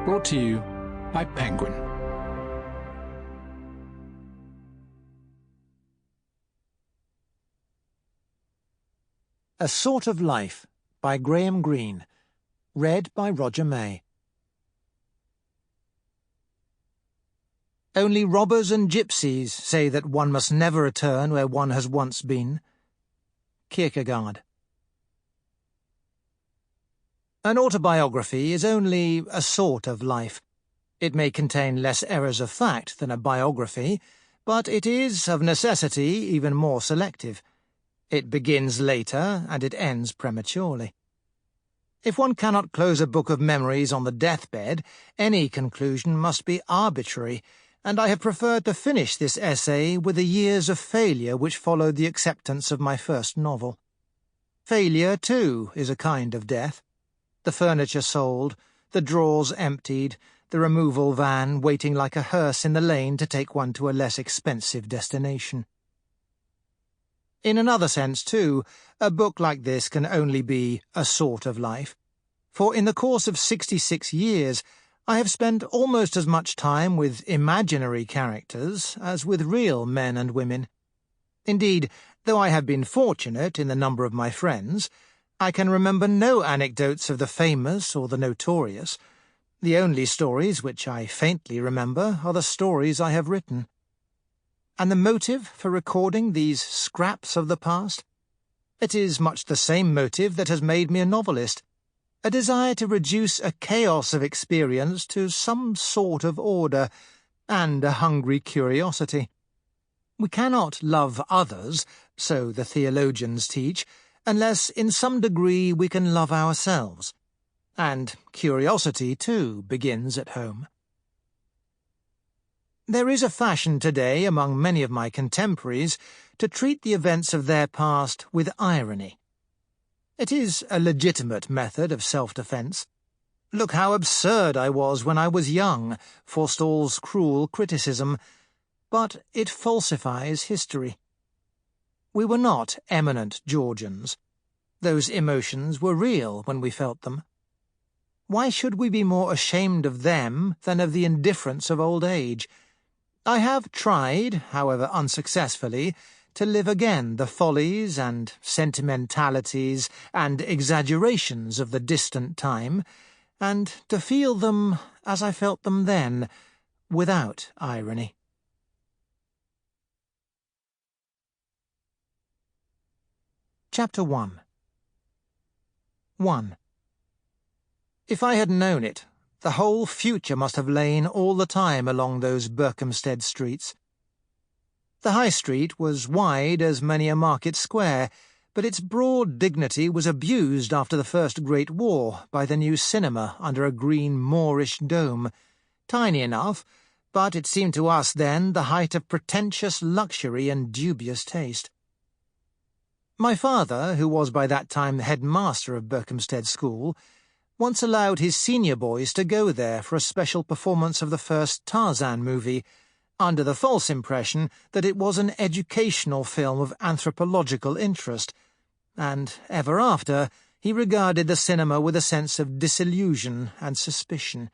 Brought to you by Penguin. A Sort of Life by Greene. Read by Roger May. Only robbers and gypsies say that one must never return where one has once been. Kierkegaard. An autobiography is only a sort of life. It may contain less errors of fact than a biography, but it is, of necessity, even more selective. It begins later, and it ends prematurely. If one cannot close a book of memories on the deathbed, any conclusion must be arbitrary, and I have preferred to finish this essay with the years of failure which followed the acceptance of my first novel. Failure, too, is a kind of death. The furniture sold, the drawers emptied, the removal van waiting like a hearse in the lane to take one to a less expensive destination. In another sense, too, a book like this can only be a sort of life, for in the course of 66 years I have spent almost as much time with imaginary characters as with real men and women. Indeed, though I have been fortunate in the number of my friends, I can remember no anecdotes of the famous or the notorious. The only stories which I faintly remember are the stories I have written. And the motive for recording these scraps of the past? It is much the same motive that has made me a novelist, a desire to reduce a chaos of experience to some sort of order, and a hungry curiosity. We cannot love others, so the theologians teach, unless in some degree we can love ourselves. And curiosity, too, begins at home. There is a fashion today among many of my contemporaries to treat the events of their past with irony. It is a legitimate method of self-defense. Look how absurd I was when I was young, forestalls cruel criticism, but it falsifies history. We were not eminent Georgians. Those emotions were real when we felt them. Why should we be more ashamed of them than of the indifference of old age? I have tried, however unsuccessfully, to live again the follies and sentimentalities and exaggerations of the distant time, and to feel them as I felt them then, without irony. Chapter 1. 1. If I had known it, the whole future must have lain all the time along those Berkhamstead streets. The High Street was wide as many a market square, but its broad dignity was abused after the First Great War by the new cinema under a green Moorish dome, tiny enough, but it seemed to us then the height of pretentious luxury and dubious taste. My father, who was by that time the headmaster of Berkhamstead School, once allowed his senior boys to go there for a special performance of the first Tarzan movie, under the false impression that it was an educational film of anthropological interest, and ever after he regarded the cinema with a sense of disillusion and suspicion.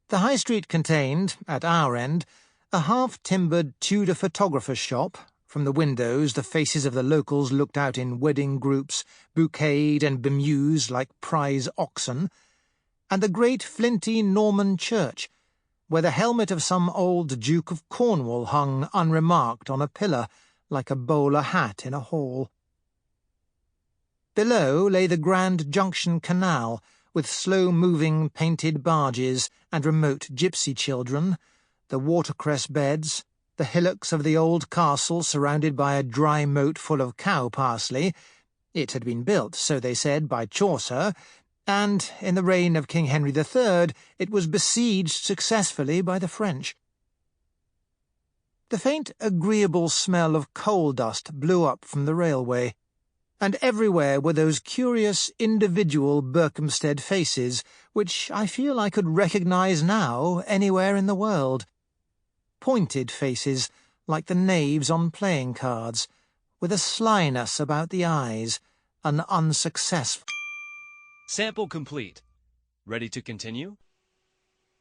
The High Street contained, at our end, a half-timbered Tudor photographer's shop. From the windows the faces of the locals looked out in wedding groups, bouqueted and bemused like prize oxen, and the great flinty Norman church, where the helmet of some old Duke of Cornwall hung unremarked on a pillar, like a bowler hat in a hall. Below lay the Grand Junction Canal, with slow-moving painted barges and remote gypsy children, the watercress beds, the hillocks of the old castle surrounded by a dry moat full of cow parsley. It had been built, so they said, by Chaucer, and in the reign of King Henry III it was besieged successfully by the French. The faint, agreeable smell of coal dust blew up from the railway, and everywhere were those curious individual Berkhamstead faces which I feel I could recognize now anywhere in the world. Pointed faces, like the knaves on playing cards, with a slyness about the eyes, an unsuccessful... Sample complete. Ready to continue?